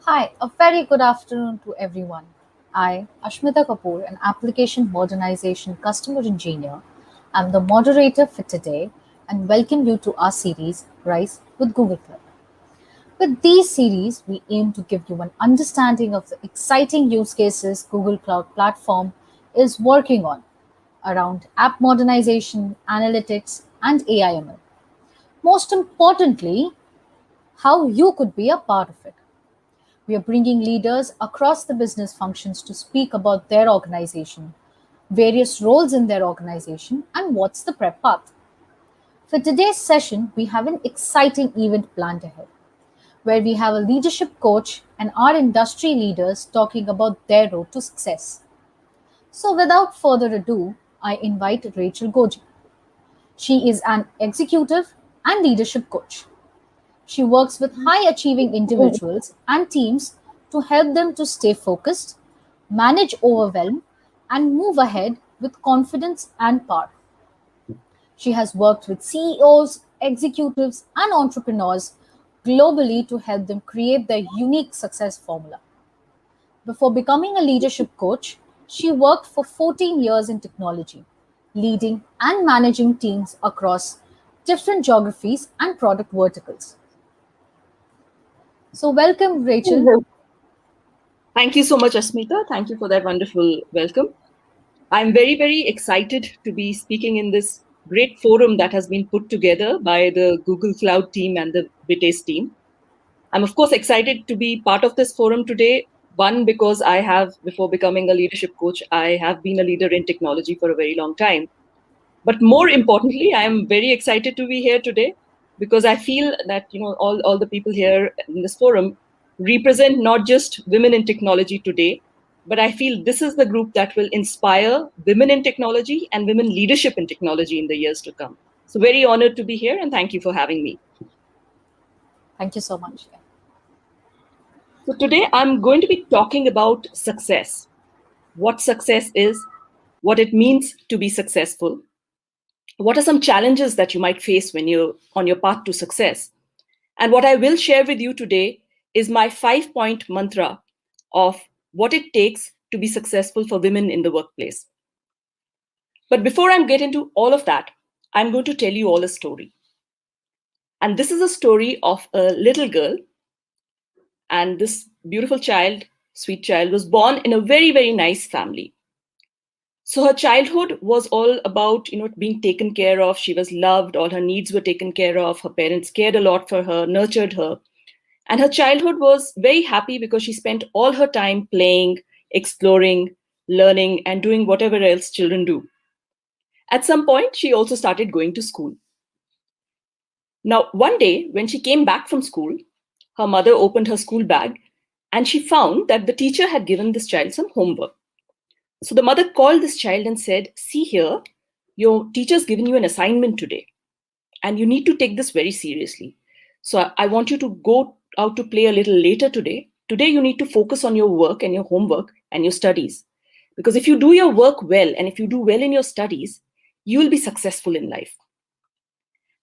Hi, a very good afternoon to everyone. I, Ashmita Kapoor, an application modernization customer engineer, am the moderator for today and welcome you to our series Rise with Google Cloud. With these series, we aim to give you an understanding of the exciting use cases Google Cloud Platform is working on around app modernization, analytics, and AI/ML. Most importantly, how you could be a part of it. We are bringing leaders across the business functions to speak about their organization, various roles in their organization, and what's the prep path. For today's session, we have an exciting event planned ahead, where we have a leadership coach and our industry leaders talking about their road to success. So, without further ado, I invite Rachel Gojer. She is an executive and leadership coach. She works with high achieving individuals and teams to help them to stay focused, manage overwhelm, and move ahead with confidence and power. She has worked with CEOs, executives, and entrepreneurs globally to help them create their unique success formula. Before becoming a leadership coach, she worked for 14 years in technology, leading and managing teams across different geographies and product verticals. So, welcome, Rachel. Thank you so much, Asmita. Thank you for that wonderful welcome. I'm very, very excited to be speaking in this great forum that has been put together by the Google Cloud team and the Bitace team. I'm, of course, excited to be part of this forum today. One, because I have, before becoming a leadership coach, I have been a leader in technology for a very long time. But more importantly, I am very excited to be here today because I feel that all the people here in this forum represent not just women in technology today, but I feel this is the group that will inspire women in technology and women leadership in technology in the years to come. So very honored to be here and thank you for having me. Thank you so much. So today I'm going to be talking about success, what success is, what it means to be successful, what are some challenges that you might face when you're on your path to success. And what I will share with you today is my 5 point mantra of what it takes to be successful for women in the workplace. But before I get into all of that, I'm going to tell you all a story. And this is a story of a little girl. And this beautiful child, sweet child, was born in a very, very nice family. So her childhood was all about, being taken care of. She was loved. All her needs were taken care of. Her parents cared a lot for her, nurtured her. And her childhood was very happy because she spent all her time playing, exploring, learning, and doing whatever else children do. At some point, she also started going to school. Now, one day, when she came back from school, her mother opened her school bag and she found that the teacher had given this child some homework. So the mother called this child and said, "See here, your teacher's given you an assignment today, and you need to take this very seriously. So I want you to go out to play a little later today. Today, you need to focus on your work and your homework and your studies. Because if you do your work well and if you do well in your studies, you will be successful in life."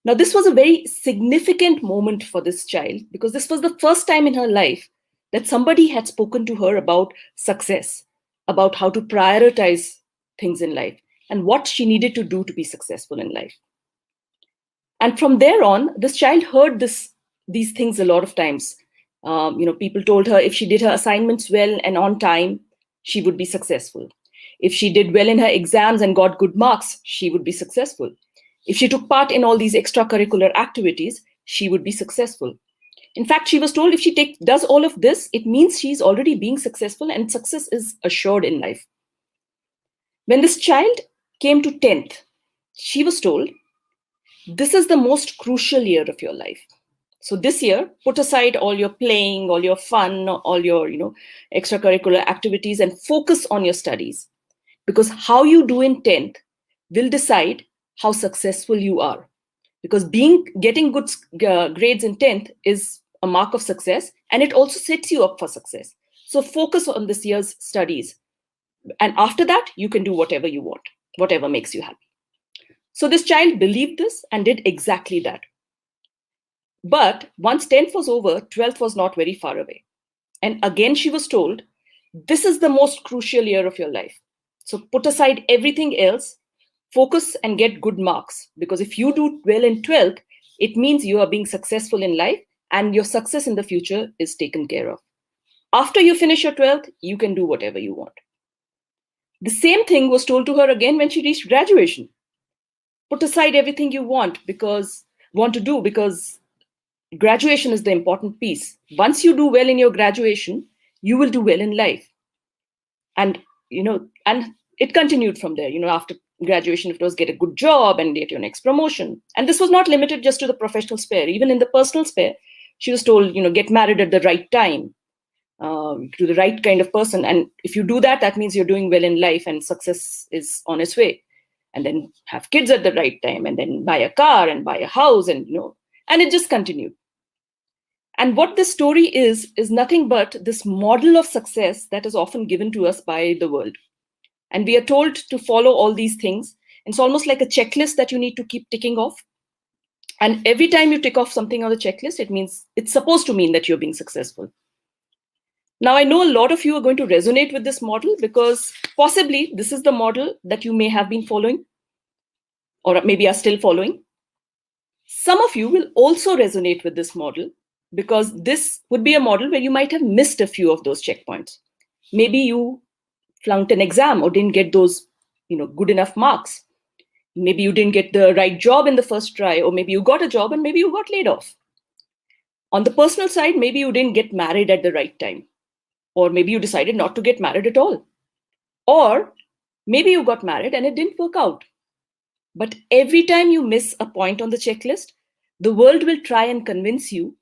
Now, this was a very significant moment for this child because this was the first time in her life that somebody had spoken to her about success, about how to prioritize things in life, and what she needed to do to be successful in life. And from there on, this child heard these things a lot of times. People told her if she did her assignments well and on time, she would be successful. If she did well in her exams and got good marks, she would be successful. If she took part in all these extracurricular activities, she would be successful. In fact, she was told if she does all of this, it means she's already being successful and success is assured in life. When this child came to 10th, she was told, this is the most crucial year of your life. So this year, put aside all your playing, all your fun, all your extracurricular activities and focus on your studies. Because how you do in 10th will decide how successful you are. Because getting good grades in 10th is a mark of success and it also sets you up for success. So focus on this year's studies. And after that, you can do whatever you want, whatever makes you happy. So this child believed this and did exactly that. But once 10th was over, 12th was not very far away. And again, she was told, this is the most crucial year of your life. So put aside everything else, focus and get good marks. Because if you do well in 12th, it means you are being successful in life and your success in the future is taken care of. After you finish your 12th, you can do whatever you want. The same thing was told to her again when she reached graduation. Put aside everything you want to do because graduation is the important piece. Once you do well in your graduation, you will do well in life. And and it continued from there. After graduation, it was get a good job and get your next promotion. And this was not limited just to the professional sphere. Even in the personal sphere, she was told, get married at the right time, to the right kind of person. And if you do that, that means you're doing well in life and success is on its way. And then have kids at the right time, and then buy a car and buy a house, and and it just continued. And what this story is nothing but this model of success that is often given to us by the world. And we are told to follow all these things. It's almost like a checklist that you need to keep ticking off. And every time you tick off something on the checklist, it's supposed to mean that you're being successful. Now, I know a lot of you are going to resonate with this model because possibly this is the model that you may have been following or maybe are still following. Some of you will also resonate with this model because this would be a model where you might have missed a few of those checkpoints. Maybe you flunked an exam or didn't get those good enough marks. Maybe you didn't get the right job in the first try, or maybe you got a job and maybe you got laid off. On the personal side, maybe you didn't get married at the right time, or maybe you decided not to get married at all, or maybe you got married and it didn't work out. But every time you miss a point on the checklist, the world will try and convince you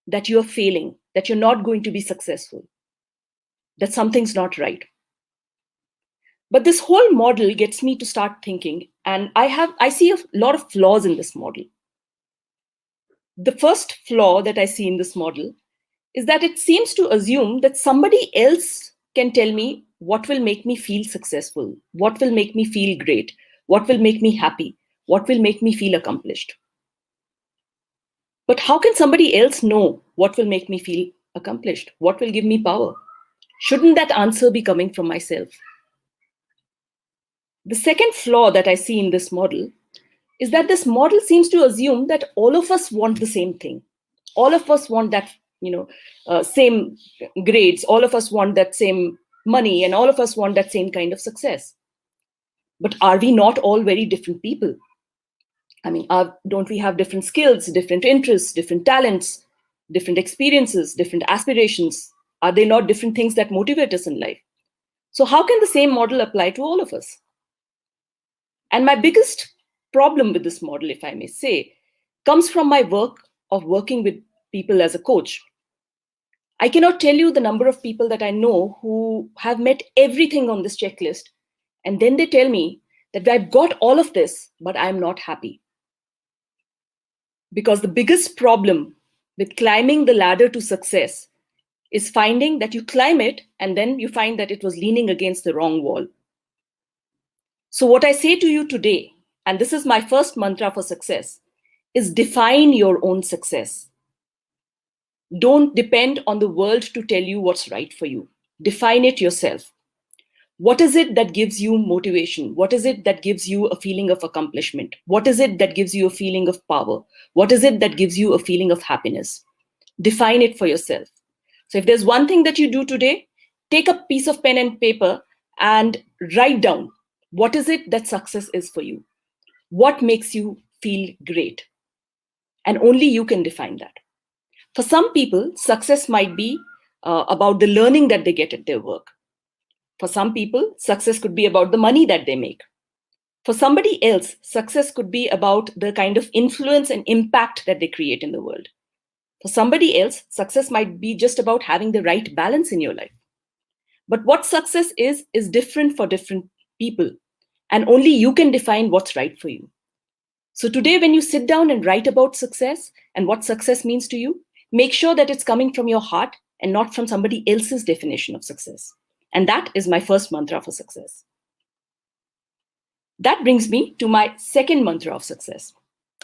that you're failing, that you're not going to be successful, that something's not right. But this whole model gets me to start thinking, and I see a lot of flaws in this model. The first flaw that I see in this model is that it seems to assume that somebody else can tell me what will make me feel successful, what will make me feel great, what will make me happy, what will make me feel accomplished. But how can somebody else know what will make me feel accomplished? What will give me power? Shouldn't that answer be coming from myself? The second flaw that I see in this model is that this model seems to assume that all of us want the same thing. All of us want that, same grades. All of us want that same money, and all of us want that same kind of success. But are we not all very different people? I mean, don't we have different skills, different interests, different talents, different experiences, different aspirations? Are they not different things that motivate us in life? So how can the same model apply to all of us? And my biggest problem with this model, if I may say, comes from my work of working with people as a coach. I cannot tell you the number of people that I know who have met everything on this checklist, and then they tell me that I've got all of this, but I'm not happy. Because the biggest problem with climbing the ladder to success is finding that you climb it and then you find that it was leaning against the wrong wall. So what I say to you today, and this is my first mantra for success, is define your own success. Don't depend on the world to tell you what's right for you. Define it yourself. What is it that gives you motivation? What is it that gives you a feeling of accomplishment? What is it that gives you a feeling of power? What is it that gives you a feeling of happiness? Define it for yourself. So if there's one thing that you do today, take a piece of pen and paper and write down, what is it that success is for you? What makes you feel great? And only you can define that. For some people, success might be about the learning that they get at their work. For some people, success could be about the money that they make. For somebody else, success could be about the kind of influence and impact that they create in the world. For somebody else, success might be just about having the right balance in your life. But what success is different for different people. And only you can define what's right for you. So today, when you sit down and write about success and what success means to you, make sure that it's coming from your heart and not from somebody else's definition of success. And that is my first mantra for success. That brings me to my second mantra of success.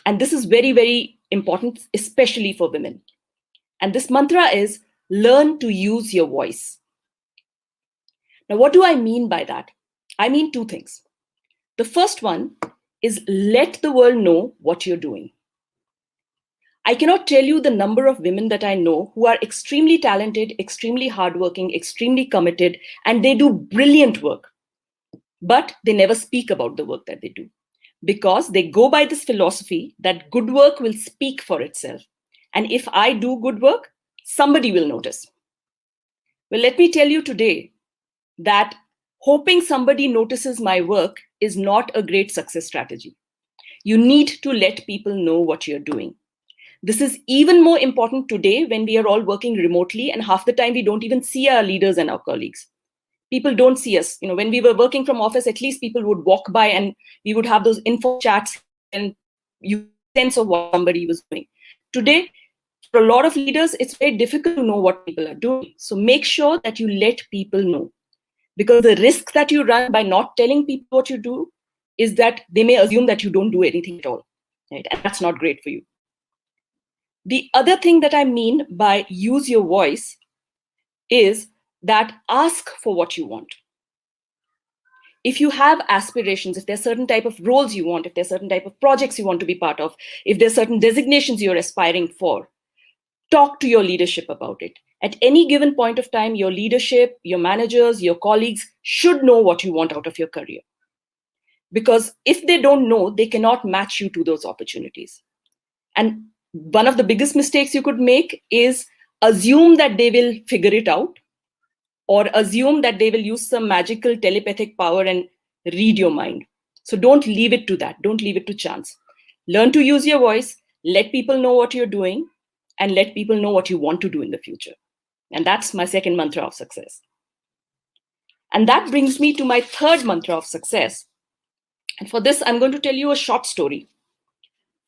And this is very, very important, especially for women. And this mantra is Learn to use your voice. Now, what do I mean by that? I mean two things. The first one is let the world know what you're doing. I cannot tell you the number of women that I know who are extremely talented, extremely hardworking, extremely committed, and they do brilliant work. But they never speak about the work that they do because they go by this philosophy that good work will speak for itself. And if I do good work, somebody will notice. Well, let me tell you today that hoping somebody notices my work is not a great success strategy. You need to let people know what you're doing. This is even more important today when we are all working remotely and half the time we don't even see our leaders and our colleagues. People don't see us. When we were working from office, at least people would walk by and we would have those info chats and you sense of what somebody was doing. Today, for a lot of leaders, it's very difficult to know what people are doing. So make sure that you let people know. Because the risk that you run by not telling people what you do is that they may assume that you don't do anything at all. Right? And that's not great for you. The other thing that I mean by use your voice is that ask for what you want. If you have aspirations, if there's certain type of roles you want, if there's certain type of projects you want to be part of, if there's certain designations you're aspiring for, talk to your leadership about it. At any given point of time, your leadership, your managers, your colleagues should know what you want out of your career. Because if they don't know, they cannot match you to those opportunities. And one of the biggest mistakes you could make is assume that they will figure it out or assume that they will use some magical telepathic power and read your mind. So don't leave it to that. Don't leave it to chance. Learn to use your voice, let people know what you're doing, and let people know what you want to do in the future. And that's my second mantra of success. And that brings me to my third mantra of success. And for this, I'm going to tell you a short story.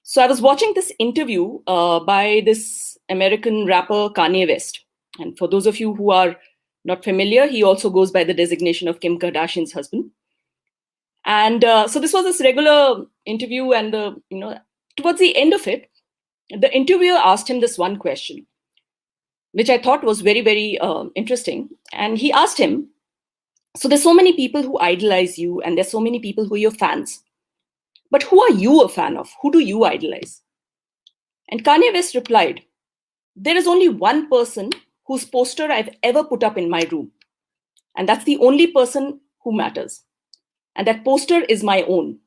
So I was watching this interview by this American rapper Kanye West. And for those of you who are not familiar, he also goes by the designation of Kim Kardashian's husband. And so this was this regular interview, and towards the end of it, the interviewer asked him this one question, which I thought was very, very interesting. And he asked him, so there's so many people who idolize you, and there's so many people who are your fans. But who are you a fan of? Who do you idolize? And Kanye West replied, there is only one person whose poster I've ever put up in my room. And that's the only person who matters. And that poster is my own.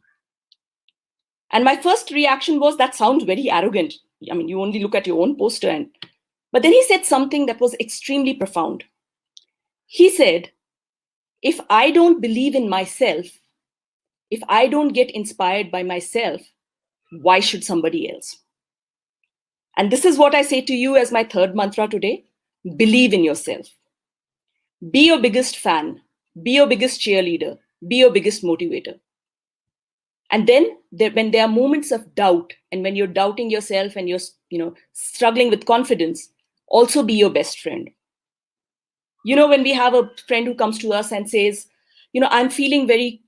And my first reaction was, that sounds very arrogant. I mean, you only look at your own poster. But then he said something that was extremely profound. He said, if I don't believe in myself, if I don't get inspired by myself, why should somebody else? And this is what I say to you as my third mantra today. Believe in yourself. Be your biggest fan. Be your biggest cheerleader. Be your biggest motivator. And then when there are moments of doubt, and when you're doubting yourself and you're struggling with confidence, also be your best friend. When we have a friend who comes to us and says, I'm feeling very,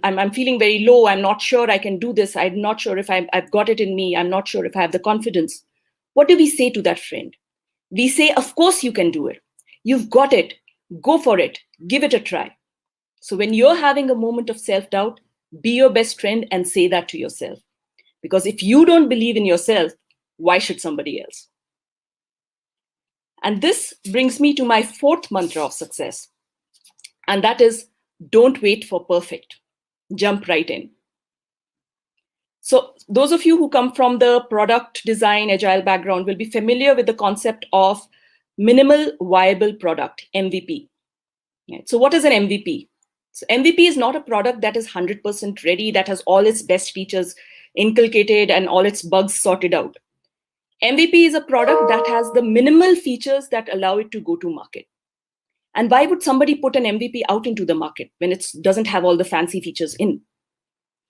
I'm feeling very low. I'm not sure I can do this. I'm not sure if I've got it in me. I'm not sure if I have the confidence. What do we say to that friend? We say, of course you can do it. You've got it. Go for it. Give it a try. So when you're having a moment of self-doubt, be your best friend and say that to yourself. Because if you don't believe in yourself, why should somebody else? And this brings me to my fourth mantra of success. And that is, don't wait for perfect. Jump right in. So those of you who come from the product design, agile background will be familiar with the concept of minimal viable product, MVP. Right? So what is an MVP? So MVP is not a product that is 100% ready, that has all its best features inculcated and all its bugs sorted out. MVP is a product that has the minimal features that allow it to go to market. And why would somebody put an MVP out into the market when it doesn't have all the fancy features in?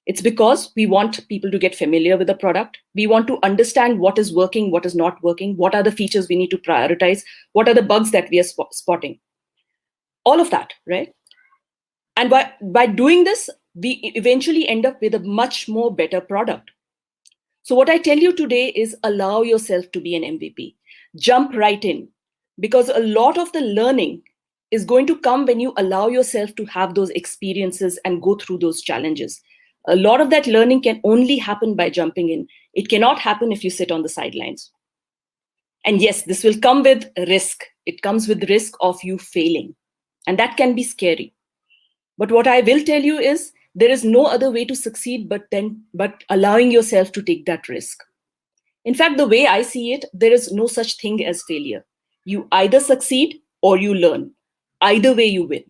It's because we want people to get familiar with the product. We want to understand what is working, what is not working, what are the features we need to prioritize, what are the bugs that we are spotting. All of that, right? And by doing this, we eventually end up with a much more better product. So what I tell you today is allow yourself to be an MVP. Jump right in. because a lot of the learning is going to come when you allow yourself to have those experiences and go through those challenges. A lot of that learning can only happen by jumping in. It cannot happen if you sit on the sidelines. And yes, this will come with risk. It comes with risk of you failing. And that can be scary. But what I will tell you is there is no other way to succeed but allowing yourself to take that risk. In fact, the way I see it, there is no such thing as failure. You either succeed or you learn. Either way, you win.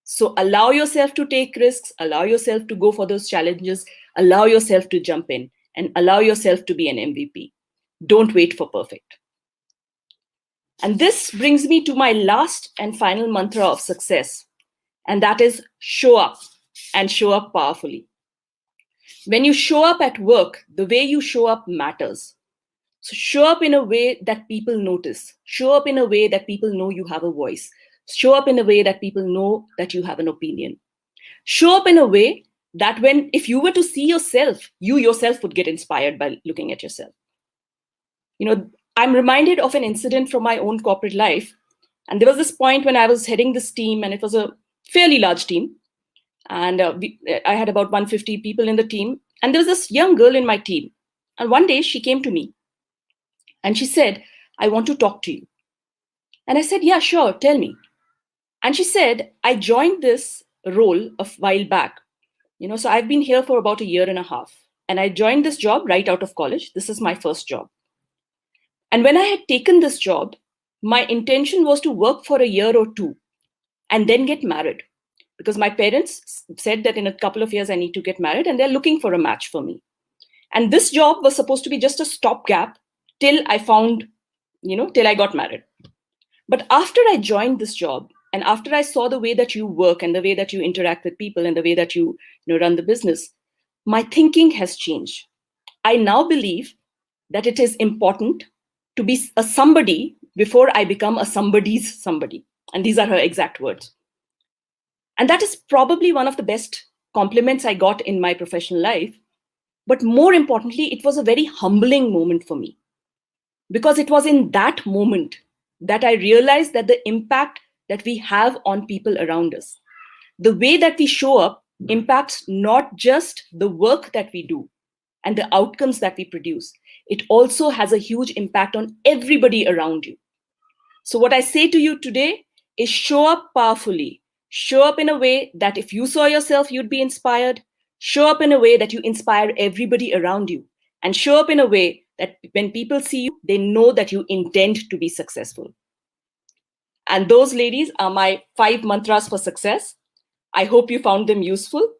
So allow yourself to take risks, allow yourself to go for those challenges, allow yourself to jump in, and allow yourself to be an MVP. Don't wait for perfect. And this brings me to my last and final mantra of success, and that is show up and show up powerfully. When you show up at work, the way you show up matters. So show up in a way that people notice. Show up in a way that people know you have a voice. Show up in a way that people know that you have an opinion. Show up in a way that if you were to see yourself, you yourself would get inspired by looking at yourself. I'm reminded of an incident from my own corporate life. And there was this point when I was heading this team, and it was a fairly large team. And I had about 150 people in the team. And there was this young girl in my team. And one day she came to me and she said, "I want to talk to you." And I said, "Yeah, sure, tell me." And she said, "I joined this role a while back. So I've been here for about a year and a half. And I joined this job right out of college. This is my first job. And when I had taken this job, my intention was to work for a year or two and then get married. Because my parents said that in a couple of years I need to get married and they're looking for a match for me. And this job was supposed to be just a stopgap till I till I got married. But after I joined this job and after I saw the way that you work and the way that you interact with people and the way that you run the business, my thinking has changed. I now believe that it is important to be a somebody before I become a somebody's somebody. And these are her exact words. And that is probably one of the best compliments I got in my professional life. But more importantly, it was a very humbling moment for me, because it was in that moment that I realized that the impact that we have on people around us, the way that we show up, impacts not just the work that we do and the outcomes that we produce. It also has a huge impact on everybody around you. So, what I say to you today is show up powerfully. Show up in a way that if you saw yourself, you'd be inspired. Show up in a way that you inspire everybody around you. And show up in a way that when people see you, they know that you intend to be successful. And those, ladies, are my 5 mantras for success. I hope you found them useful.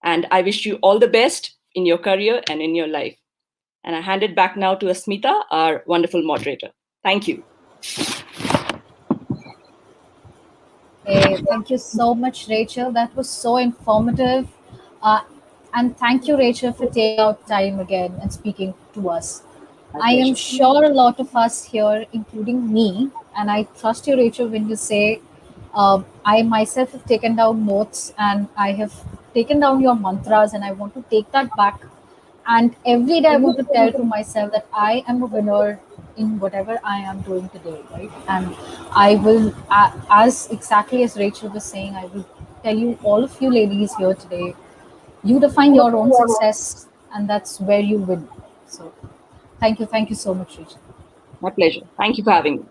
And I wish you all the best in your career and in your life. And I hand it back now to Ashmita, our wonderful moderator. Thank you. Hey, thank you so much, Rachel. That was so informative. Uh, and thank you, Rachel, for taking out time again and speaking to us. My I am pleasure. sure a lot of us here, including me, and I trust you, Rachel, when you say I myself have taken down notes and I have taken down your mantras, and I want to take that back. And every day I want to tell to myself that I am a winner in whatever I am doing today, right? And I will, as exactly as Rachel was saying, I will tell you, all of you ladies here today, you define your own success, and that's where you win. So, thank you so much, Rachel. My pleasure. Thank you for having me.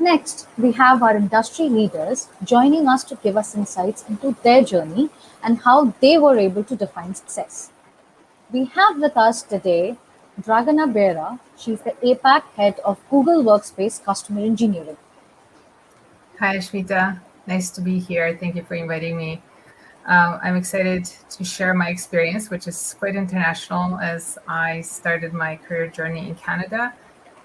Next, we have our industry leaders joining us to give us insights into their journey and how they were able to define success. We have with us today Dragana Beara. She's the APAC head of Google Workspace Customer Engineering. Hi, Ashmita. Nice to be here. Thank you for inviting me. I'm excited to share my experience, which is quite international, as I started my career journey in Canada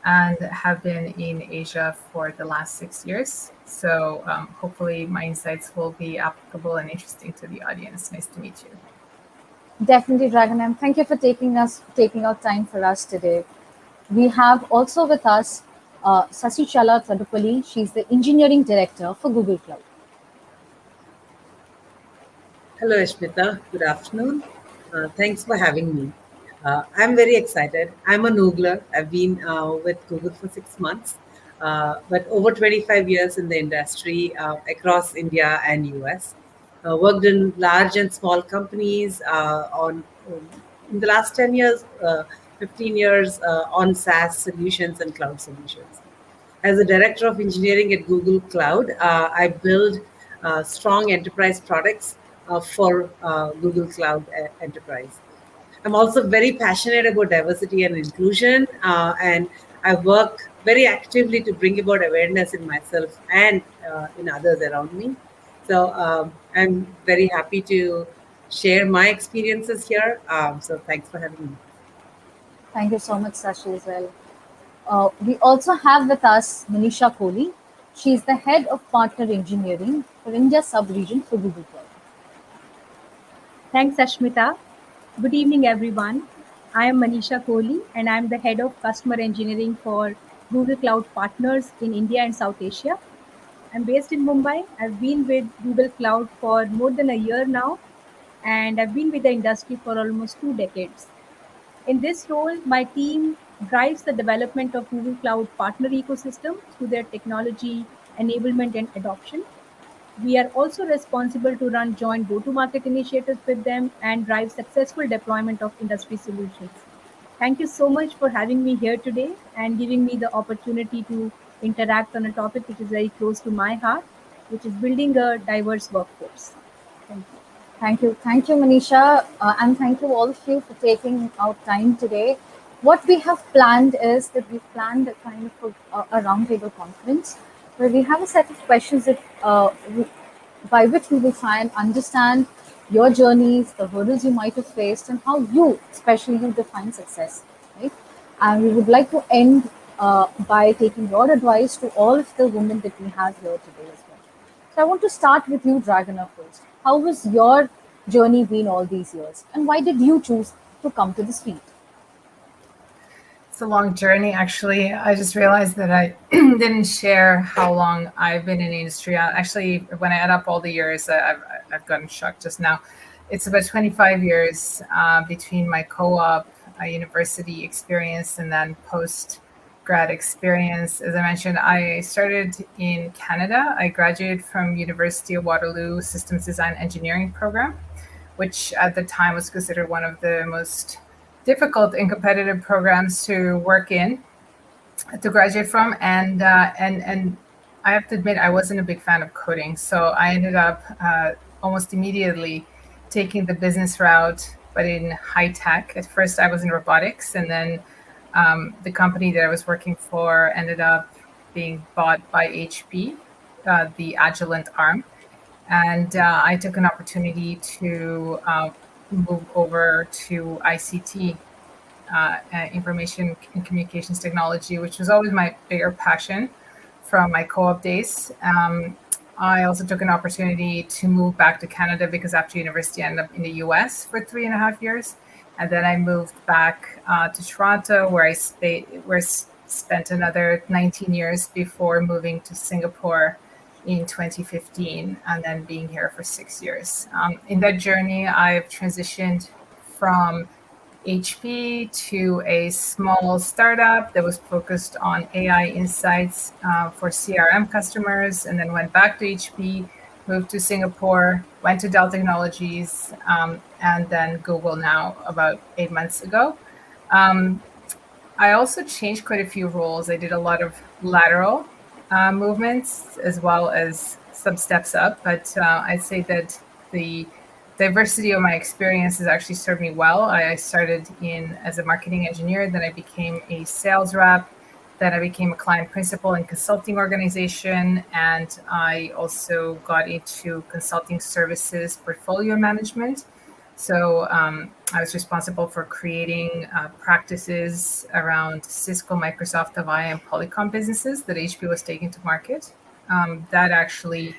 and have been in Asia for the last 6 years. So hopefully my insights will be applicable and interesting to the audience. Nice to meet you. Definitely, Dragon, and thank you for taking out time for us today. We have also with us Sasichala Tadupalli. She's the engineering director for Google Cloud. Hello, Ashmita. Good afternoon. Thanks for having me. I'm very excited. I'm a Noogler. I've been with Google for 6 months, but over 25 years in the industry across India and US. Worked in large and small companies in the last 10 years, 15 years on SaaS solutions and cloud solutions. As a director of engineering at Google Cloud, I build strong enterprise products for Google Cloud Enterprise. I'm also very passionate about diversity and inclusion, and I work very actively to bring about awareness in myself and in others around me. So I'm very happy to share my experiences here. So thanks for having me. Thank you so much, Sashi, as well. We also have with us Manisha Kohli. She is the head of partner engineering for India sub-region for Google Cloud. Thanks, Ashmita. Good evening, everyone. I am Manisha Kohli, and I am the head of customer engineering for Google Cloud Partners in India and South Asia. I'm based in Mumbai. I've been with Google Cloud for more than a year now, and I've been with the industry for almost 2 decades. In this role, my team drives the development of Google Cloud partner ecosystem through their technology enablement and adoption. We are also responsible to run joint go-to-market initiatives with them and drive successful deployment of industry solutions. Thank you so much for having me here today and giving me the opportunity to interact on a topic which is very close to my heart, which is building a diverse workforce. Thank you. Thank you, Manisha, and thank you all of you for taking out time today. What we have planned is that we've planned a kind of a roundtable conference where we have a set of questions by which we will try and understand your journeys, the hurdles you might have faced, and how you, especially you, define success. Right? And we would like to end by taking your advice to all of the women that we have here today as well. So I want to start with you, Dragana, first. How was your journey been all these years, and why did you choose to come to this field? It's a long journey, actually. I just realized that I didn't share how long I've been in the industry. Actually, when I add up all the years, I've gotten shocked just now. It's about 25 years between my co-op university experience and then post-grad experience. As I mentioned, I started in Canada. I graduated from University of Waterloo Systems Design Engineering program, which at the time was considered one of the most difficult and competitive programs to work in, to graduate from, and I have to admit I wasn't a big fan of coding, so I ended up almost immediately taking the business route, but in high tech. At first, I was in robotics, and then the company that I was working for ended up being bought by HP, the Agilent arm, and I took an opportunity to move over to ICT, information and communications technology, which was always my bigger passion from my co-op days. I also took an opportunity to move back to Canada because after university, I ended up in the US for 3.5 years. And then I moved back to Toronto, where I spent another 19 years before moving to Singapore in 2015, and then being here for 6 years. In that journey, I've transitioned from HP to a small startup that was focused on AI insights for CRM customers, and then went back to HP, moved to Singapore, went to Dell Technologies, and then Google now about 8 months ago. I also changed quite a few roles. I did a lot of lateral movements as well as some steps up. But I'd say that the diversity of my experience has actually served me well. I started in as a marketing engineer, then I became a sales rep, then I became a client principal in consulting organization, and I also got into consulting services portfolio management. So I was responsible for creating practices around Cisco, Microsoft, Avaya, and Polycom businesses that HP was taking to market. That actually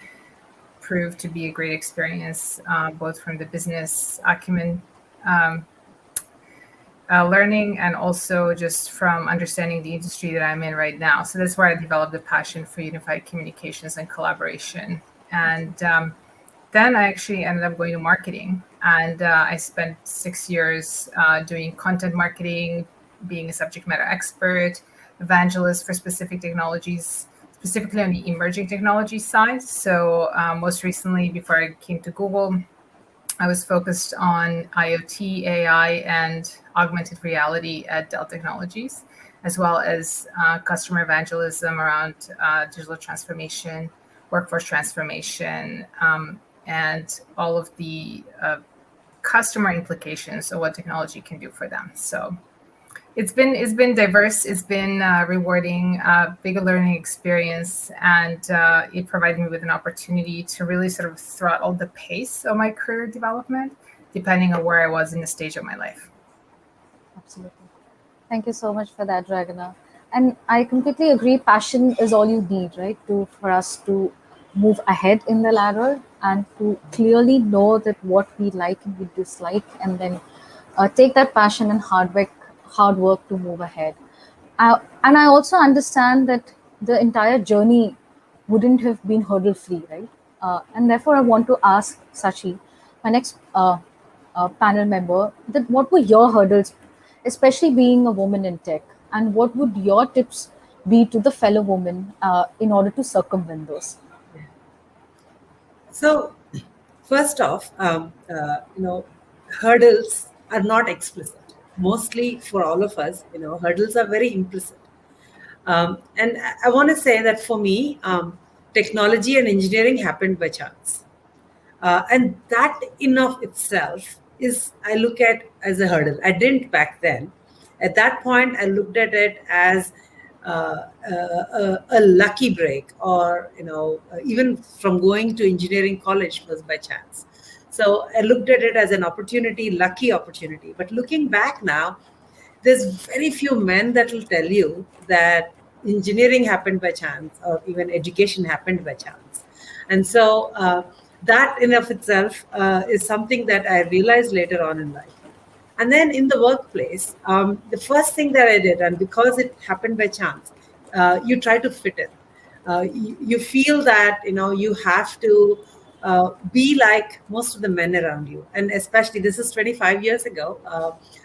proved to be a great experience, both from the business acumen learning and also just from understanding the industry that I'm in right now. So that's where I developed a passion for unified communications and collaboration. And then I actually ended up going to marketing, and I spent 6 years doing content marketing, being a subject matter expert, evangelist for specific technologies, specifically on the emerging technology side. So most recently, before I came to Google, I was focused on IoT, AI, and augmented reality at Dell Technologies, as well as customer evangelism around digital transformation, workforce transformation, and all of the customer implications of what technology can do for them. So it's been diverse. It's been rewarding, big learning experience, and it provided me with an opportunity to really sort of throttle the pace of my career development, depending on where I was in the stage of my life. Absolutely. Thank you so much for that, Dragana. And I completely agree. Passion is all you need, right, to for us to move ahead in the ladder and to clearly know that what we like and we dislike, and then take that passion and hard work to move ahead. And I also understand that the entire journey wouldn't have been hurdle free, right? And therefore, I want to ask Sachi, my next panel member, that what were your hurdles, especially being a woman in tech, and what would your tips be to the fellow women in order to circumvent those? So, first off, hurdles are not explicit. Mostly for all of us, hurdles are very implicit. And I want to say that for me, technology and engineering happened by chance. And that in of itself is, I look at as a hurdle. I didn't back then. At that point, I looked at it as a lucky break, or even from going to engineering college was by chance. So I looked at it as an opportunity, lucky opportunity. But looking back now, there's very few men that will tell you that engineering happened by chance, or even education happened by chance. And so that in of itself is something that I realized later on in life. And then in the workplace, the first thing that I did, and because it happened by chance, you try to fit in. You feel that you have to be like most of the men around you, and especially this is 25 years ago.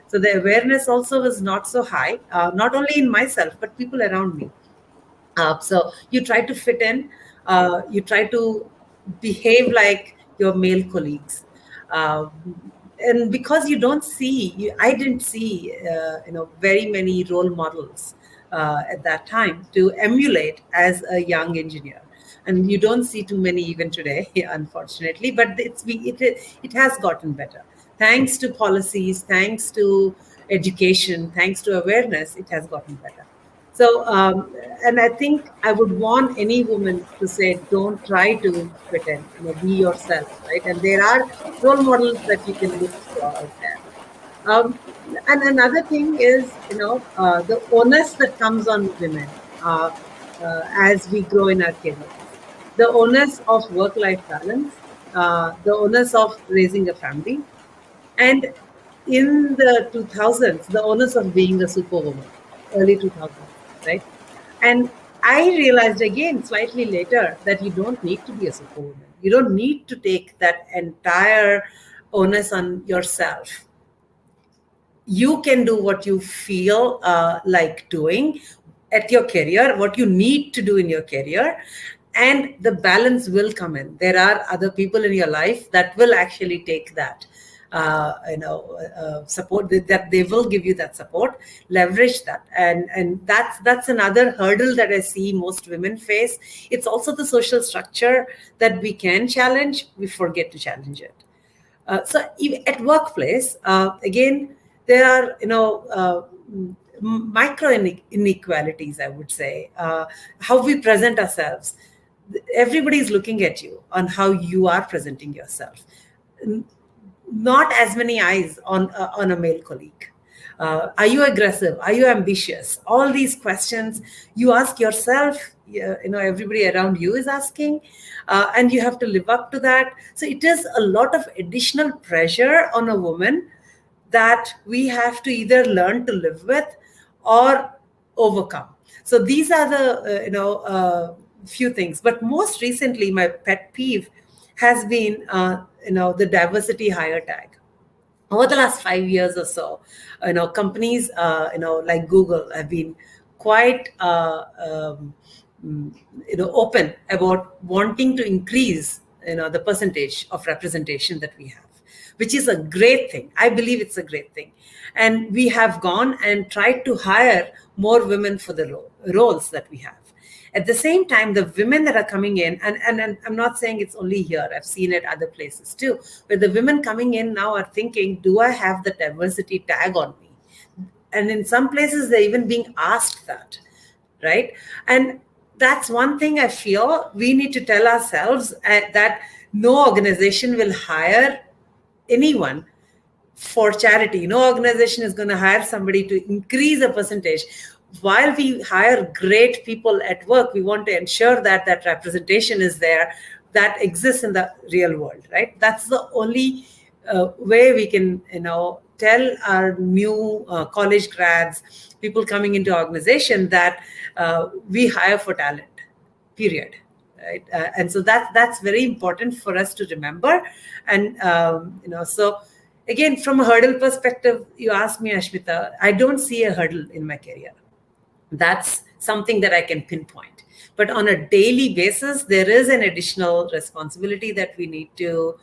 So the awareness also was not so high, not only in myself but people around me. So you try to fit in, you try to behave like your male colleagues. Uh, and because you don't see, I didn't see, very many role models at that time to emulate as a young engineer. And you don't see too many even today, unfortunately. But it has gotten better, thanks to policies, thanks to education, thanks to awareness. It has gotten better. So, and I think I would want any woman to say, don't try to fit in, be yourself, right? And there are role models that you can look for out there. And another thing is, the onus that comes on women as we grow in our careers, the onus of work-life balance, the onus of raising a family, and in the 2000s, the onus of being a superwoman, early 2000s, right? And I realized again slightly later that you don't need to be a superwoman. You don't need to take that entire onus on yourself. You can do what you feel like doing at your career, what you need to do in your career, and the balance will come in. There are other people in your life that will actually take that. support, that they will give you that support. Leverage that, and that's another hurdle that I see most women face. It's also the social structure that we can challenge. We forget to challenge it. So at workplace, again, there are micro inequalities, I would say, how we present ourselves. Everybody is looking at you on how you are presenting yourself. Not as many eyes on a male colleague. Are you aggressive? Are you ambitious? All these questions you ask yourself, everybody around you is asking, and you have to live up to that. So it is a lot of additional pressure on a woman that we have to either learn to live with or overcome. So these are the few things. But most recently, my pet peeve has been the diversity hire tag. Over the last 5 years or so, companies like Google have been quite open about wanting to increase the percentage of representation that we have, which is a great thing. I believe it's a great thing. And we have gone and tried to hire more women for the roles that we have. At the same time, the women that are coming in, and I'm not saying it's only here, I've seen it other places too, where the women coming in now are thinking, do I have the diversity tag on me? And in some places, they're even being asked that, right? And that's one thing I feel we need to tell ourselves, that no organization will hire anyone for charity. No organization is going to hire somebody to increase a percentage. While we hire great people at work, we want to ensure that that representation is there, that exists in the real world, right? That's the only way we can, tell our new college grads, people coming into organization, that we hire for talent, period. Right? And so that's very important for us to remember. And, so again, from a hurdle perspective, you asked me, Ashmita, I don't see a hurdle in my career. That's something that I can pinpoint. But on a daily basis, there is an additional responsibility that we need to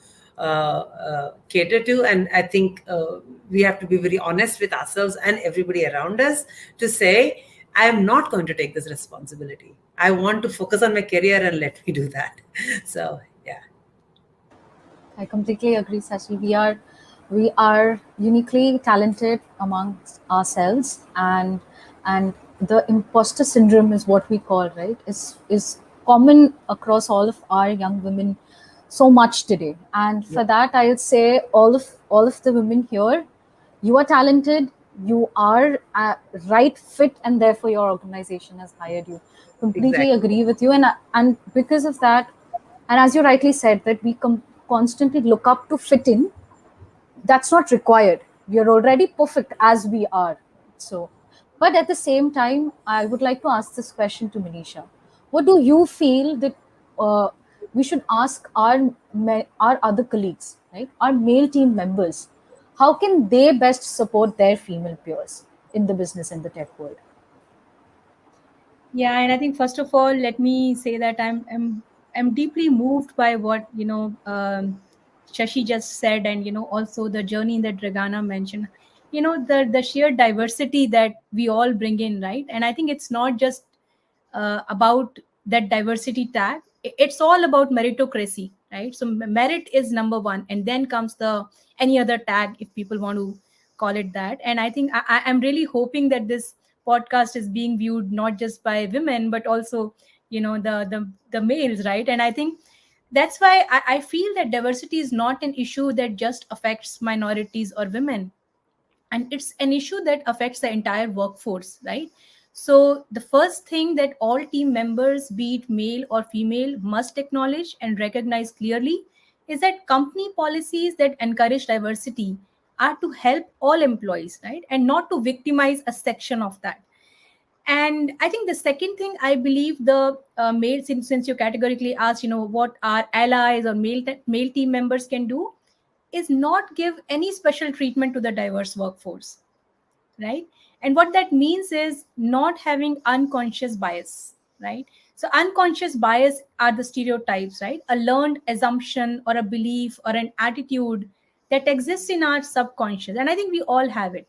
cater to. And I think we have to be very honest with ourselves and everybody around us to say, I am not going to take this responsibility. I want to focus on my career and let me do that. So, yeah. I completely agree, Sachi. We are uniquely talented amongst ourselves, and the imposter syndrome is what we call, right? Is common across all of our young women so much today. And for that, I would say all of the women here, you are talented, you are right fit, and therefore your organization has hired you. Completely Exactly. agree with you, and because of that, and as you rightly said, that we constantly look up to fit in. That's not required. We are already perfect as we are. So, but at the same time, I would like to ask this question to Manisha. What do you feel that uh, we should ask our other colleagues, right? Our male team members, how can they best support their female peers in the business and the tech world? Yeah, and I think first of all, let me say that I'm deeply moved by what Shashi just said, and also the journey that Dragana mentioned. The sheer diversity that we all bring in, right? And I think it's not just about that diversity tag. It's all about meritocracy, right? So merit is number one, and then comes the any other tag, if people want to call it that. And I think I'm really hoping that this podcast is being viewed not just by women but also the males, right? And I think that's why I feel that diversity is not an issue that just affects minorities or women, and it's an issue that affects the entire workforce, right? So the first thing that all team members, be it male or female, must acknowledge and recognize clearly is that company policies that encourage diversity are to help all employees, right, and not to victimize a section of that. And I think the second thing I believe the male, since you categorically asked, what our allies or male team members can do, is not give any special treatment to the diverse workforce, right? And what that means is not having unconscious bias, right? So unconscious bias are the stereotypes, right? A learned assumption or a belief or an attitude that exists in our subconscious. And I think we all have it.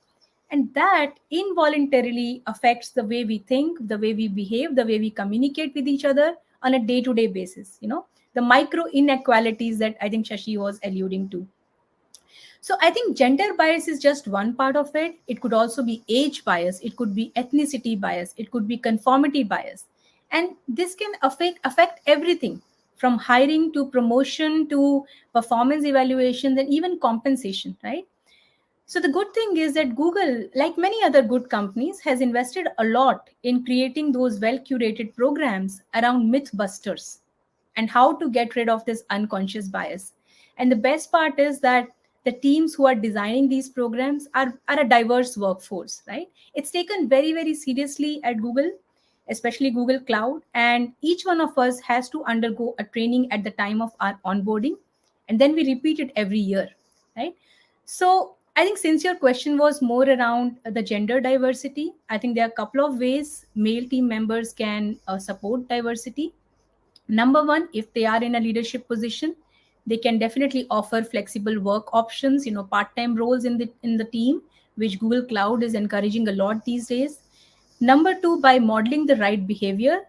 And that involuntarily affects the way we think, the way we behave, the way we communicate with each other on a day to day basis. The micro inequalities that I think Shashi was alluding to. So I think gender bias is just one part of it. It could also be age bias, it could be ethnicity bias, it could be conformity bias. And this can affect everything from hiring to promotion to performance evaluations and even compensation, right? So the good thing is that Google, like many other good companies, has invested a lot in creating those well curated programs around mythbusters and how to get rid of this unconscious bias. And the best part is that the teams who are designing these programs are a diverse workforce, right? It's taken very, very seriously at Google, especially Google Cloud. And each one of us has to undergo a training at the time of our onboarding. And then we repeat it every year, right? So I think since your question was more around the gender diversity, I think there are a couple of ways male team members can support diversity. Number one, if they are in a leadership position, they can definitely offer flexible work options, part-time roles in the team, which Google Cloud is encouraging a lot these days. Number two, by modeling the right behavior,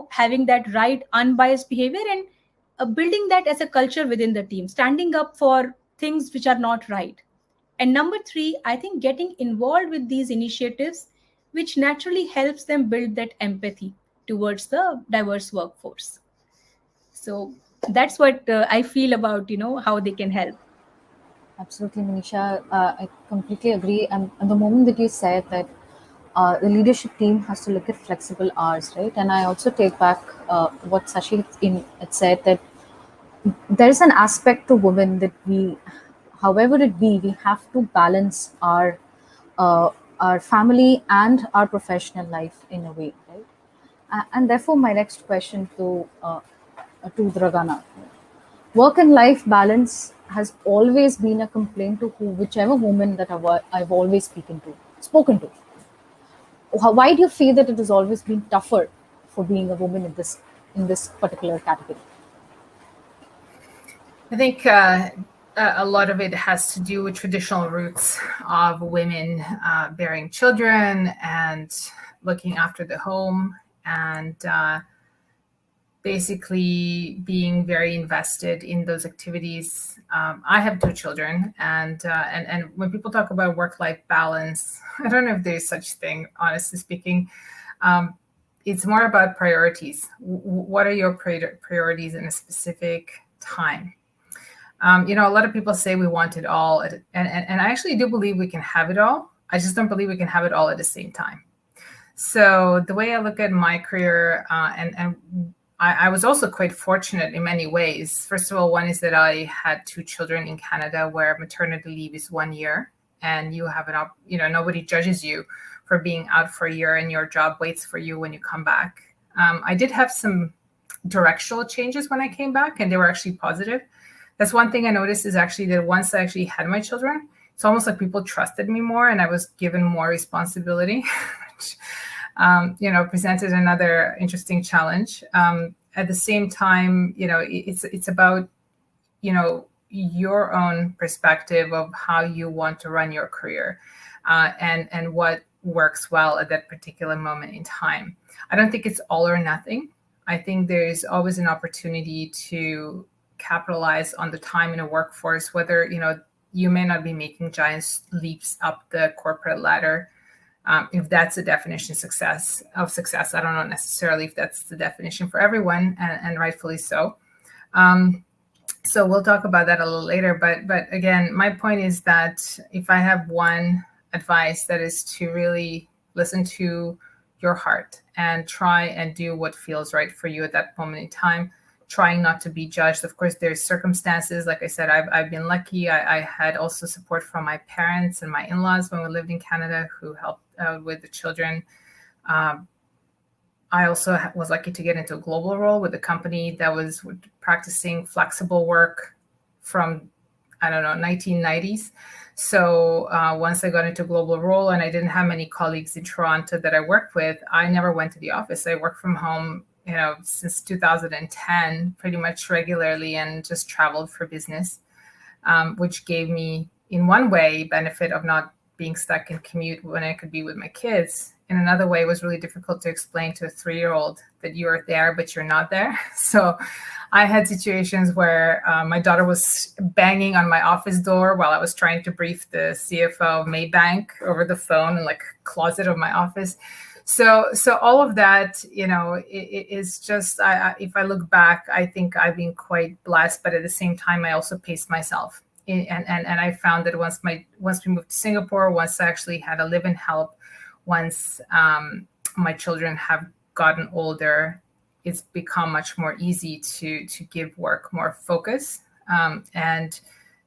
having that right unbiased behavior, and building that as a culture within the team, standing up for things which are not right. And number three, I think getting involved with these initiatives, which naturally helps them build that empathy towards the diverse workforce. So that's what I feel about, how they can help. Absolutely, Manisha. I completely agree. And the moment that you said that the leadership team has to look at flexible hours, right? And I also take back what Sashi had said, that there is an aspect to women that we, however it be, we have to balance uh, our family and our professional life in a way, right? And therefore, my next question to Dragana: work and life balance has always been a complaint to whichever woman that I've always spoken to. Why do you feel that it has always been tougher for being a woman in this particular category? I think a lot of it has to do with traditional roots of women bearing children and looking after the home, and basically being very invested in those activities. I have two children, and when people talk about work-life balance, I don't know if there's such thing, honestly speaking. It's more about priorities. What are your priorities in a specific time? A lot of people say we want it all, and I actually do believe we can have it all. I just don't believe we can have it all at the same time. So the way I look at my career, and I was also quite fortunate in many ways. First of all, one is that I had two children in Canada, where maternity leave is 1 year, and you have nobody judges you for being out for a year, and your job waits for you when you come back. I did have some directional changes when I came back, and they were actually positive. That's one thing I noticed, is actually that once I actually had my children, it's almost like people trusted me more, and I was given more responsibility, which presented another interesting challenge. At the same time, it's about your own perspective of how you want to run your career, and what works well at that particular moment in time. I don't think it's all or nothing. I think there's always an opportunity to capitalize on the time in a workforce, whether you may not be making giant leaps up the corporate ladder. If that's the definition of success, I don't know necessarily if that's the definition for everyone, and rightfully so. So we'll talk about that a little later. But again, my point is that if I have one advice, that is to really listen to your heart and try and do what feels right for you at that moment in time, trying not to be judged. Of course, there's circumstances. Like I said, I've been lucky. I had also support from my parents and my in-laws when we lived in Canada, who helped out with the children. I also was lucky to get into a global role with a company that was practicing flexible work from, 1990s. So once I got into a global role, and I didn't have many colleagues in Toronto that I worked with, I never went to the office. I worked from home since 2010, pretty much regularly, and just traveled for business. which gave me, in one way, benefit of not being stuck in commute when I could be with my kids. In another way, it was really difficult to explain to a 3-year-old that you are there, but you're not there. So I had situations where my daughter was banging on my office door while I was trying to brief the CFO of Maybank over the phone in like a closet of my office. So all of that, it is just, if I look back, I think I've been quite blessed, but at the same time, I also paced myself. And I found that once we moved to Singapore, once I actually had a live-in help, once my children have gotten older, it's become much more easy to give work more focus and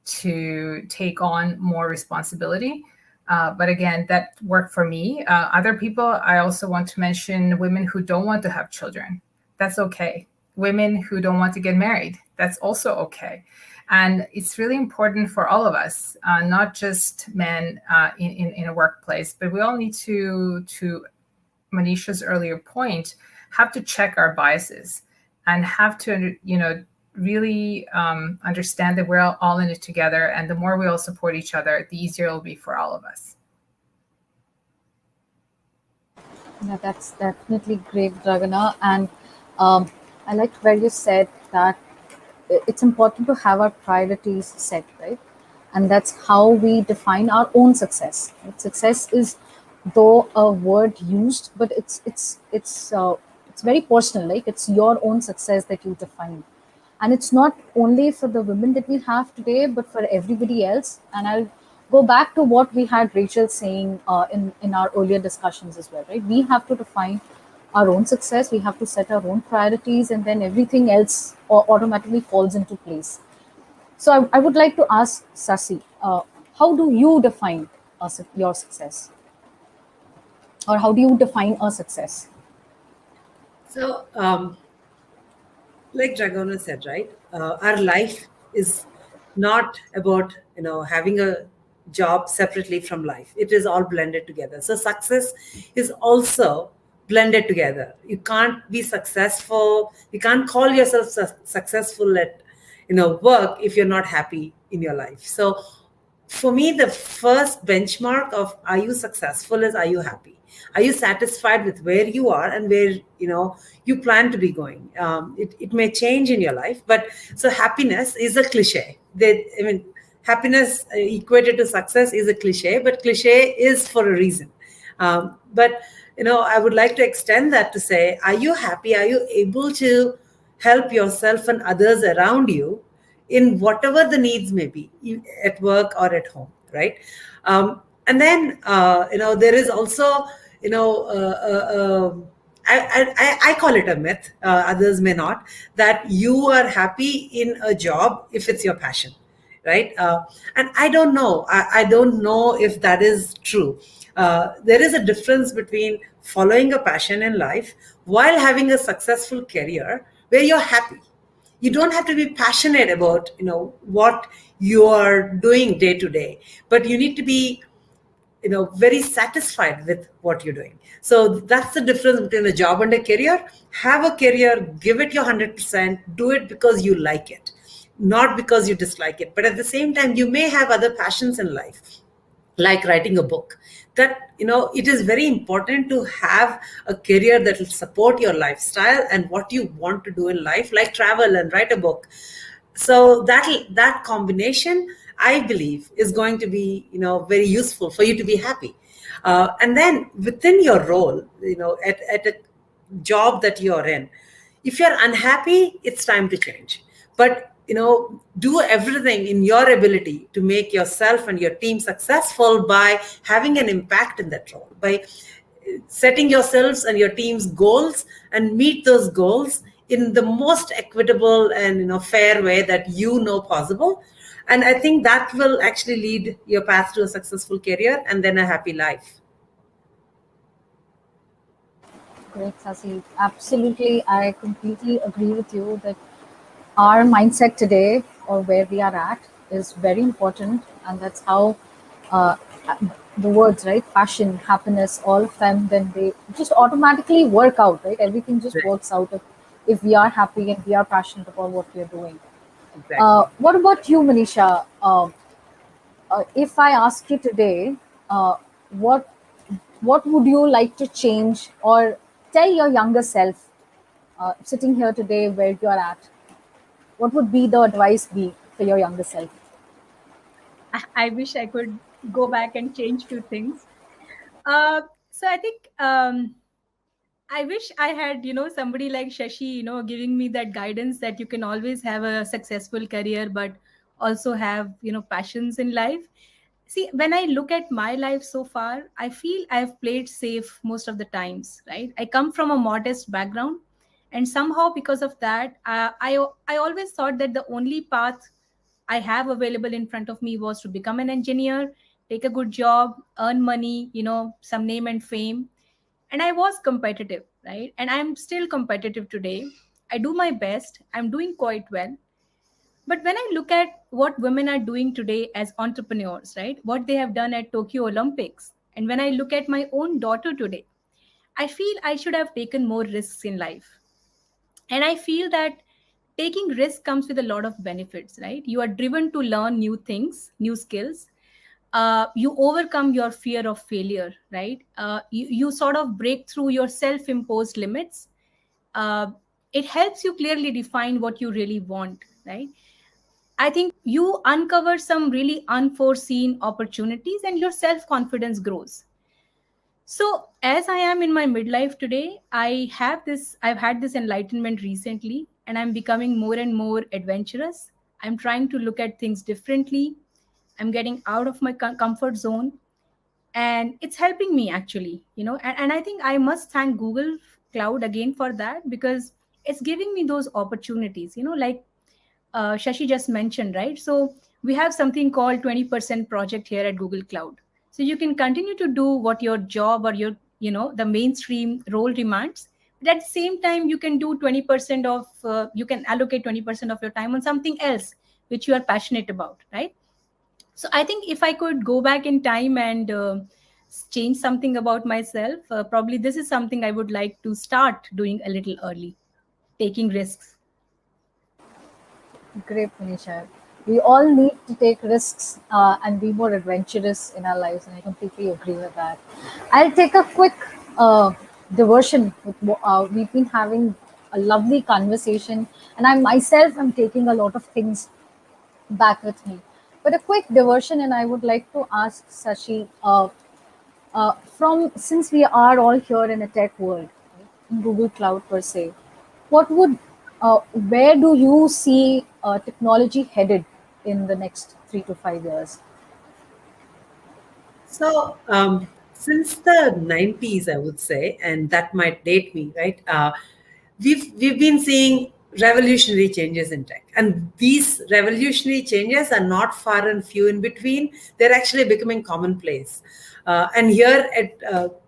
to take on more responsibility. But again, that worked for me. Other people, I also want to mention women who don't want to have children. That's okay. Women who don't want to get married. That's also okay. And it's really important for all of us, not just men in a workplace, but we all need to Manisha's earlier point, have to check our biases and have to, really understand that we're all in it together. And the more we all support each other, the easier it'll be for all of us. Yeah, that's definitely great, Dragana. And I liked where you said that it's important to have our priorities set, right? And that's how we define our own success. Right? Success is, though a word used, but it's very personal. Like it's your own success that you define, and it's not only for the women that we have today, but for everybody else. And I'll go back to what we had Rachel saying in our earlier discussions as well, right? We have to define our own success, we have to set our own priorities, and then everything else automatically falls into place. So I would like to ask Sasi, how do you define your success, or how do you define a success? So, like Dragana said, right? Our life is not about having a job separately from life. It is all blended together. So success is also blended together. You can't be successful. You can't call yourself successful at work if you're not happy in your life. So for me, the first benchmark of are you successful is, are you happy? Are you satisfied with where you are and where you plan to be going? It may change in your life, but so happiness is a cliche. Happiness equated to success is a cliche, but cliche is for a reason. But I would like to extend that to say, are you happy? Are you able to help yourself and others around you in whatever the needs may be, at work or at home, right? And then there is also I call it a myth, others may not, that you are happy in a job if it's your passion, right? And I don't know. I don't know if that is true. There is a difference between following a passion in life while having a successful career where you're happy. You don't have to be passionate about what you are doing day to day, but you need to be very satisfied with what you're doing. So that's the difference between a job and a career. Have a career, give it your 100%, do it because you like it, not because you dislike it. But at the same time, you may have other passions in life, like writing a book. That it is very important to have a career that will support your lifestyle and what you want to do in life, like travel and write a book. So that combination, I believe, is going to be very useful for you to be happy. And then within your role, at a job that you're in, if you're unhappy, it's time to change. But do everything in your ability to make yourself and your team successful by having an impact in that role, by setting yourselves and your team's goals and meet those goals in the most equitable and fair way that possible. And I think that will actually lead your path to a successful career and then a happy life. Great, Sasi. Absolutely, I completely agree with you that our mindset today, or where we are at, is very important, and that's how the words, right, passion, happiness, all of them, then they just automatically work out, right? Everything just works out if we are happy and we are passionate about what we are doing. Exactly. What about you, Manisha? If I ask you today, uh, what what would you like to change or tell your younger self, sitting here today where you are at? What would be the advice be for your younger self? I wish I could go back and change few things. So I think I wish I had, somebody like Shashi, giving me that guidance that you can always have a successful career, but also have, passions in life. See, when I look at my life so far, I feel I've played safe most of the times, right? I come from a modest background, and somehow because of that, I always thought that the only path I have available in front of me was to become an engineer, take a good job, earn money, some name and fame. And I was competitive, right? And I'm still competitive today. I do my best, I'm doing quite well. But when I look at what women are doing today as entrepreneurs, right, what they have done at Tokyo Olympics, and when I look at my own daughter today, I feel I should have taken more risks in life. And I feel that taking risk comes with a lot of benefits, right? You are driven to learn new things, new skills. You overcome your fear of failure, right? You sort of break through your self imposed limits. uh, it helps you clearly define what you really want, right? I think you uncover some really unforeseen opportunities and your self confidence grows. So, as I am in my midlife today, I've had this enlightenment recently, and I'm becoming more and more adventurous. I'm trying to look at things differently. I'm getting out of my comfort zone, and it's helping me actually, and I think I must thank Google Cloud again for that, because it's giving me those opportunities, like Shashi just mentioned, right? So we have something called 20% project here at Google Cloud. So you can continue to do what your job or your, the mainstream role demands. But at the same time, you can do 20% of, you can allocate 20% of your time on something else which you are passionate about, right? So I think if I could go back in time and change something about myself, probably this is something I would like to start doing a little early, taking risks. Great, Manisha. We all need to take risks and be more adventurous in our lives, and I completely agree with that. I'll take a quick diversion. We've been having a lovely conversation, and I myself am taking a lot of things back with me. But a quick diversion, and I would like to ask Sashi, from since we are all here in a tech world, right, in Google Cloud per se, what would where do you see technology headed in the next 3 to 5 years? So, since the 90s, I would say, and that might date me, right? We've been seeing revolutionary changes in tech, and these revolutionary changes are not far and few in between. They're actually becoming commonplace. And here at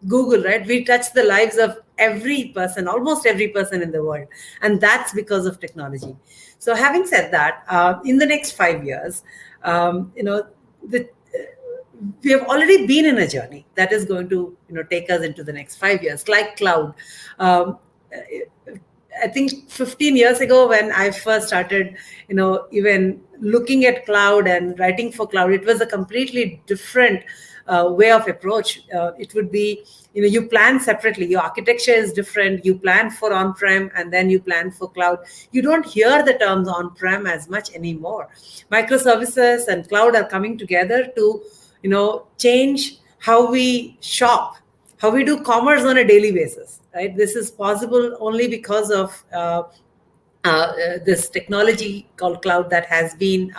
Google, right, we touch the lives of every person, almost every person in the world, and that's because of technology. So, having said that, in the next 5 years, the we have already been in a journey that is going to take us into the next 5 years, like cloud. um, I think 15 years ago, when I first started even looking at cloud and writing for cloud, it was a completely different way of approach. It would be, you plan separately, your architecture is different, you plan for on-prem and then you plan for cloud. You don't hear the terms on-prem as much anymore. Microservices and cloud are coming together to change how we shop, how we do commerce on a daily basis, right? This is possible only because of this technology called cloud that has been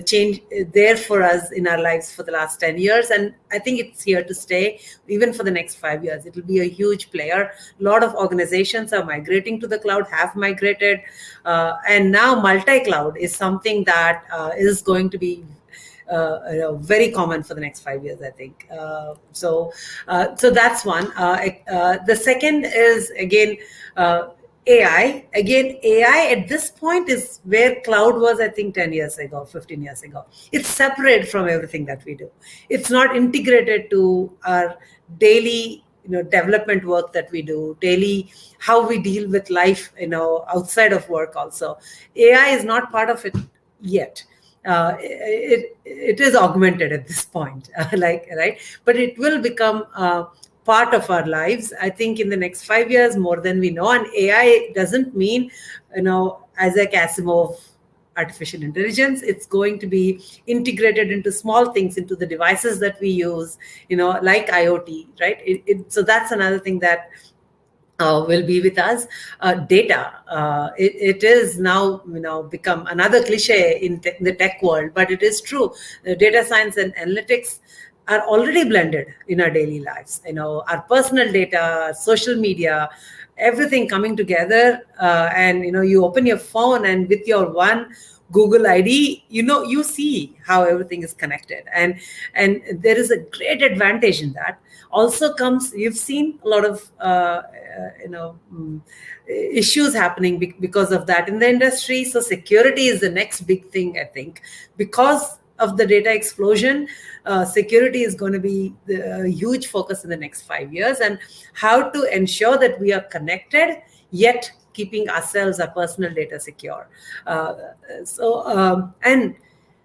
change there for us in our lives for the last 10 years, and I think it's here to stay. Even for the next 5 years, it will be a huge player. A lot of organizations are migrating to the cloud, have migrated, and now multi-cloud is something that is going to be very common for the next 5 years, I think. So that's one. The second is again AI. Again, AI at this point is where cloud was, I think, 10 years ago, 15 years ago. It's separate from everything that we do. It's not integrated to our daily development work that we do daily, how we deal with life, outside of work also. AI is not part of it yet. It is augmented at this point, right? But it will become part of our lives, I think, in the next 5 years, more than we know. And AI doesn't mean, Isaac Asimov artificial intelligence. It's going to be integrated into small things, into the devices that we use, like IoT, right? So that's another thing that will be with us. Data, it is now become another cliche in the tech world, but it is true. Data science and analytics are already blended in our daily lives. Our personal data, our social media, everything coming together. And you open your phone, and with your one Google ID, you see how everything is connected, and there is a great advantage in that. Also comes, you've seen a lot of issues happening because of that in the industry. So security is the next big thing, I think, because of the data explosion. Security is going to be the huge focus in the next 5 years, and how to ensure that we are connected yet keeping ourselves, our personal data secure. And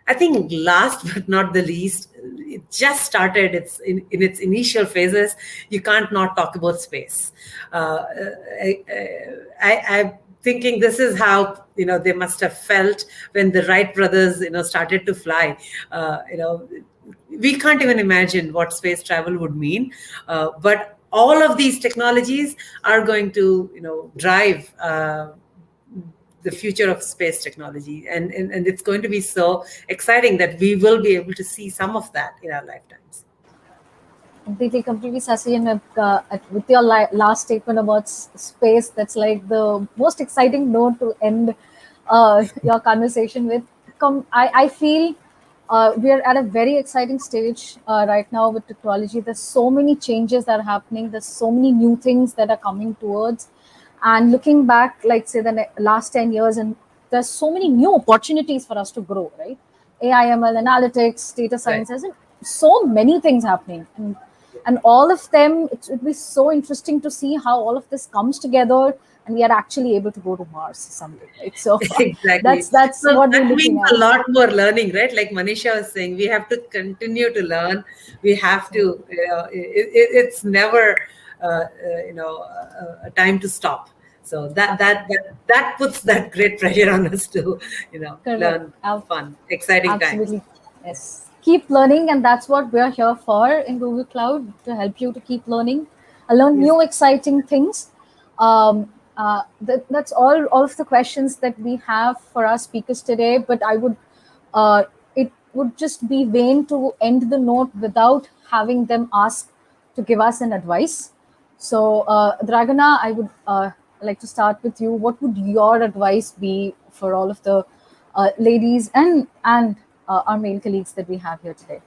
I think last but not the least, it just started. It's in its initial phases. You can't not talk about space. I'm thinking this is how they must have felt when the Wright brothers started to fly. We can't even imagine what space travel would mean, but all of these technologies are going to drive the future of space technology, and it's going to be so exciting that we will be able to see some of that in our lifetimes. Completely, Sasi, and with your last statement about space, that's like the most exciting note to end your conversation with. I feel we are at a very exciting stage right now with technology. There's so many changes that are happening. There's so many new things that are coming towards. And looking back, like say the last 10 years, and there's so many new opportunities for us to grow, right? AI, ML, analytics, data sciences, and so many things happening. And all of them, it would be so interesting to see how all of this comes together and we are actually able to go to Mars someday, right? So exactly. that's So what that we're looking means at. a lot more learning, right? Like Manisha was saying, we have to continue to learn. We have to, it's never, a time to stop. So that puts that great pressure on us to, learn fun, exciting Absolutely. times. Yes. Keep learning, and that's what we're here for in Google Cloud, to help you to keep learning, learn new exciting things. That's all of the questions that we have for our speakers today. But it would just be vain to end the note without having them ask to give us an advice. So, Dragana, I would like to start with you. What would your advice be for all of the ladies and our male colleagues that we have here today?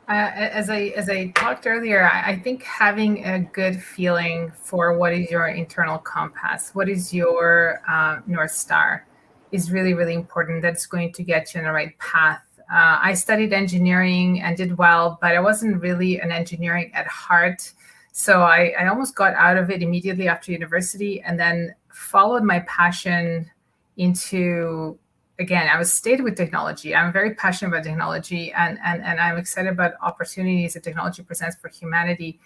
As I talked earlier, I think having a good feeling for what is your internal compass, what is your North Star, is really, really important. That's going to get you on the right path. I studied engineering and did well, but I wasn't really an engineering at heart. So I almost got out of it immediately after university, and then followed my passion into, again, I was stayed with technology. I'm very passionate about technology, and I'm excited about opportunities that technology presents for humanity.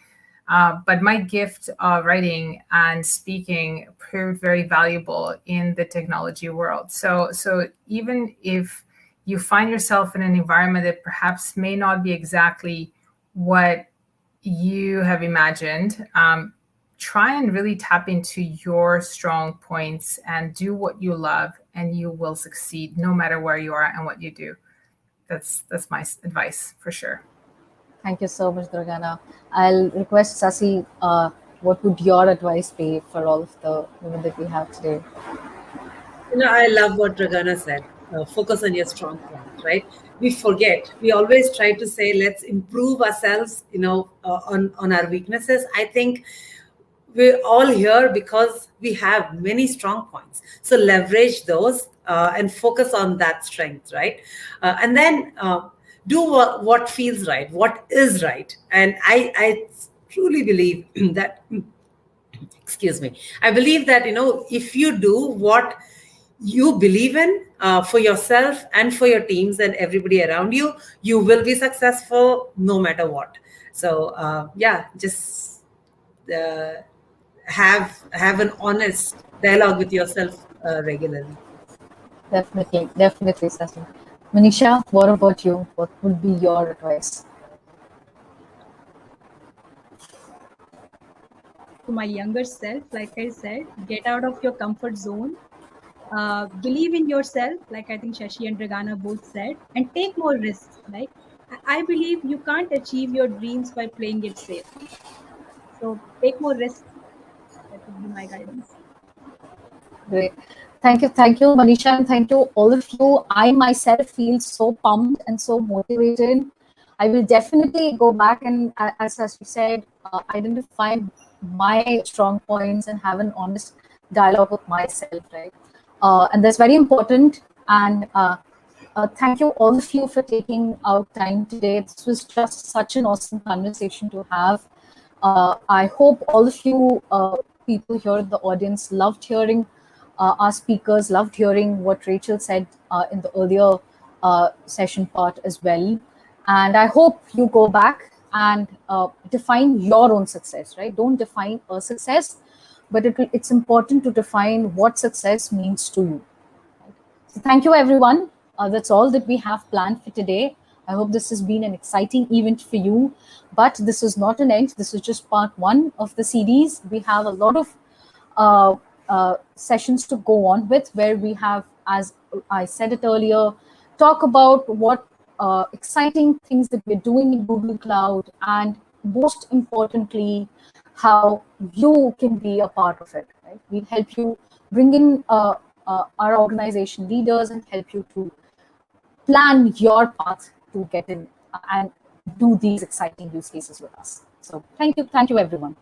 But my gift of writing and speaking proved very valuable in the technology world. So even if you find yourself in an environment that perhaps may not be exactly what you have imagined, try and really tap into your strong points and do what you love, and you will succeed no matter where you are and what you do. That's my advice for sure. Thank you so much, Dragana. I'll request Sasi, what would your advice be for all of the women that we have today? I love what Dragana said. Focus on your strong points, right? We forget. We always try to say, let's improve ourselves, on our weaknesses. I think we're all here because we have many strong points. So leverage those and focus on that strength, right? And then do what feels right, what is right. And I truly believe that, excuse me, I believe that, if you do what you believe in, for yourself and for your teams and everybody around you, you will be successful no matter what. So yeah, just uh, have an honest dialogue with yourself regularly. Definitely, Sachin. Manisha, what about you? What would be your advice? To my younger self, like I said, get out of your comfort zone. Believe in yourself, like I think Shashi and Dragana both said, and take more risks. Like I believe you can't achieve your dreams by playing it safe. So take more risks. That would be my guidance. Great. Thank you, Manisha, and thank you, all of you. I myself feel so pumped and so motivated. I will definitely go back and, as we said, identify my strong points and have an honest dialogue with myself, right? And that's very important. And thank you, all of you, for taking out time today. This was just such an awesome conversation to have. I hope all of you people here in the audience loved hearing our speakers, loved hearing what Rachel said in the earlier session part as well. And I hope you go back and define your own success, right? Don't define a success, but it's important to define what success means to you. So thank you, everyone. That's all that we have planned for today. I hope this has been an exciting event for you. But this is not an end. This is just part one of the series. We have a lot of sessions to go on with, where we have, as I said it earlier, talk about what exciting things that we're doing in Google Cloud, and most importantly, how you can be a part of it. Right? We'll help you bring in our organization leaders and help you to plan your path to get in and do these exciting use cases with us. So thank you, everyone.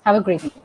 Have a great evening.